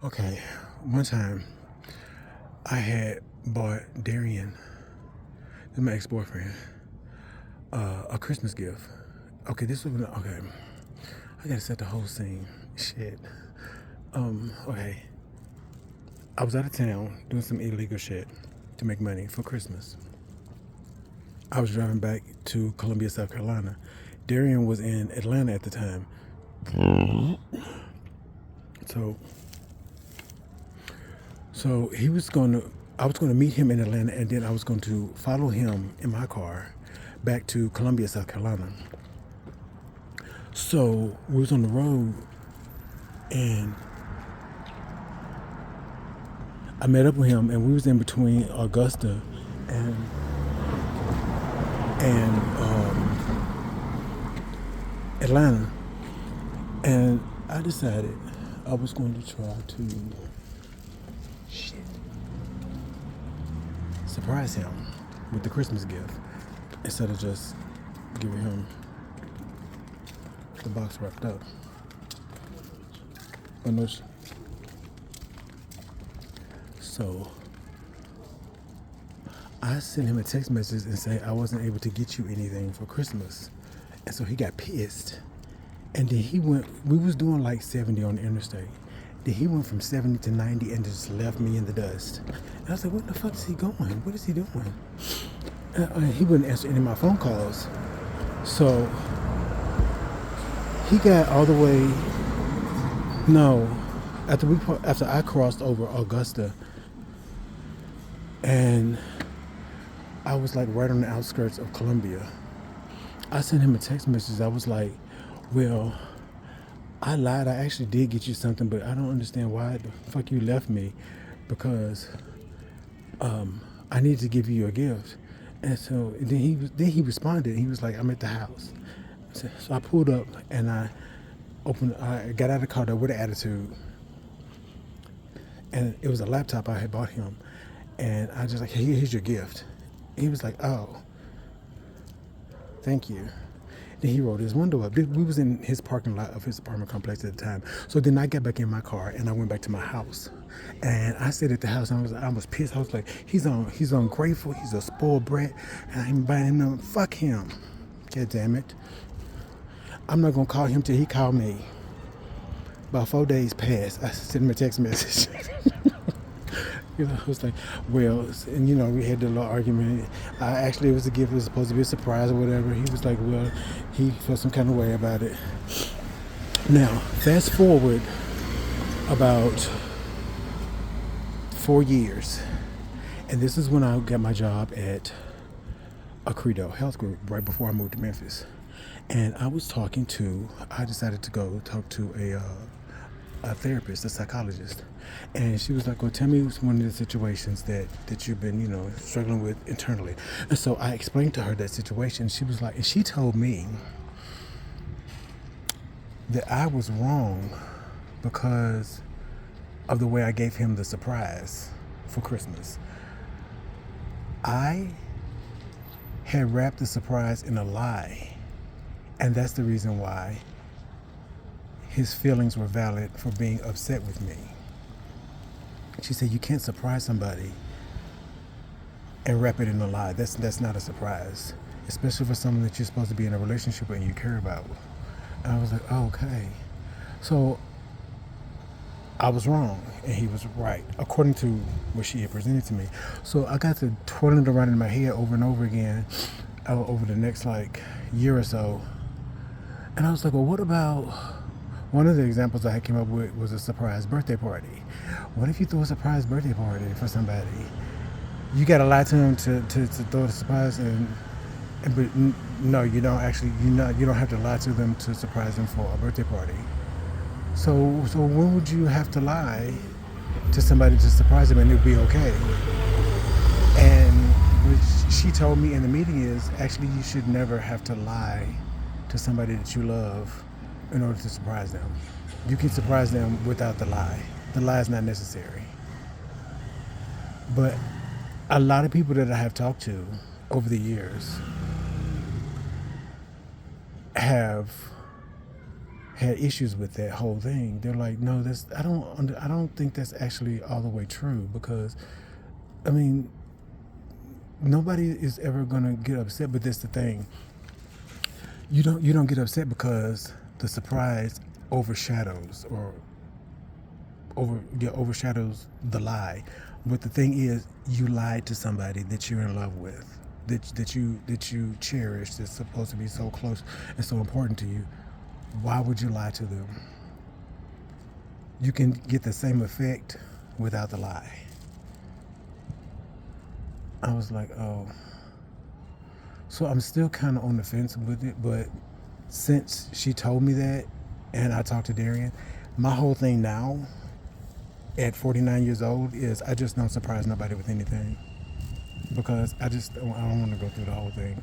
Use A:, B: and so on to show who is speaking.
A: Okay, one time I had bought Darian, my ex-boyfriend, a Christmas gift. Okay, this was okay. I gotta set the whole scene. Shit. Okay. I was out of town doing some illegal shit to make money for Christmas. I was driving back to Columbia, South Carolina. Darian was in Atlanta at the time. So So he was going to, I was going to meet him in Atlanta, and then I was going to follow him in my car back to Columbia, South Carolina. So we was on the road, and I met up with him, and we was in between Augusta and Atlanta, and I decided I was going to try to shit surprise him with the Christmas gift instead of just giving him the box wrapped up. But no, so I sent him a text message and say I wasn't able to get you anything for Christmas, and so he got pissed. And then he went. We was doing like 70 on the interstate. Then he went from 70 to 90 and just left me in the dust. And I was like, "What the fuck is he going? What is he doing?" He wouldn't answer any of my phone calls. So he got all the way. No, after I crossed over Augusta, and I was like right on the outskirts of Columbia. I sent him a text message. I was like, "Well, I lied. I actually did get you something, but I don't understand why the fuck you left me, because I need to give you a gift." And so then he responded. He was like, "I'm at the house." So I pulled up and I got out of the car with an attitude, and it was a laptop I had bought him, and I just like, "Hey, here's your gift." He was like, "Oh, thank you." Then he rolled his window up. We was in his parking lot of his apartment complex at the time. So then I got back in my car and I went back to my house. And I stayed at the house and I was pissed. I was like, he's ungrateful, he's a spoiled brat, and I'm inviting him to fuck him. God damn it. I'm not gonna call him till he called me. About 4 days passed. I sent him a text message. I was like, well, and we had the little argument. Actually, it was a gift. It was supposed to be a surprise or whatever. He was like, well, he felt some kind of way about it. Now, fast forward about 4 years, and this is when I got my job at Accredo Health Group right before I moved to Memphis. And I decided to go talk to a therapist, a psychologist. And she was like, well, tell me one of the situations that you've been, struggling with internally. And so I explained to her that situation. She was like, and she told me that I was wrong because of the way I gave him the surprise for Christmas. I had wrapped the surprise in a lie. And that's the reason why his feelings were valid for being upset with me. She said, you can't surprise somebody and wrap it in a lie. That's not a surprise, especially for someone that you're supposed to be in a relationship with and you care about. And I was like, oh, okay. So I was wrong and he was right, according to what she had presented to me. So I got to twirling it around in my head over and over again over the next year or so. And I was like, well, what about one of the examples I came up with was a surprise birthday party. What if you throw a surprise birthday party for somebody? You got to lie to them to throw the surprise, but no, you don't actually. You don't have to lie to them to surprise them for a birthday party. So when would you have to lie to somebody to surprise them and it'll be okay? And what she told me in the meeting is actually you should never have to lie to somebody that you love in order to surprise them. You can surprise them without the lie. The lie is not necessary. But a lot of people that I have talked to over the years have had issues with that whole thing. They're like, no, that's I don't think that's actually all the way true, because I mean, nobody is ever gonna get upset. But that's the thing. You don't get upset because the surprise overshadows overshadows the lie. But the thing is, you lied to somebody that you're in love with, that you cherish, that's supposed to be so close and so important to you. Why would you lie to them? You can get the same effect without the lie. I was like, oh. So I'm still kind of on the fence with it, but since she told me that and I talked to Darian, my whole thing now at 49 years old is I just don't surprise nobody with anything, because I don't want to go through the whole thing.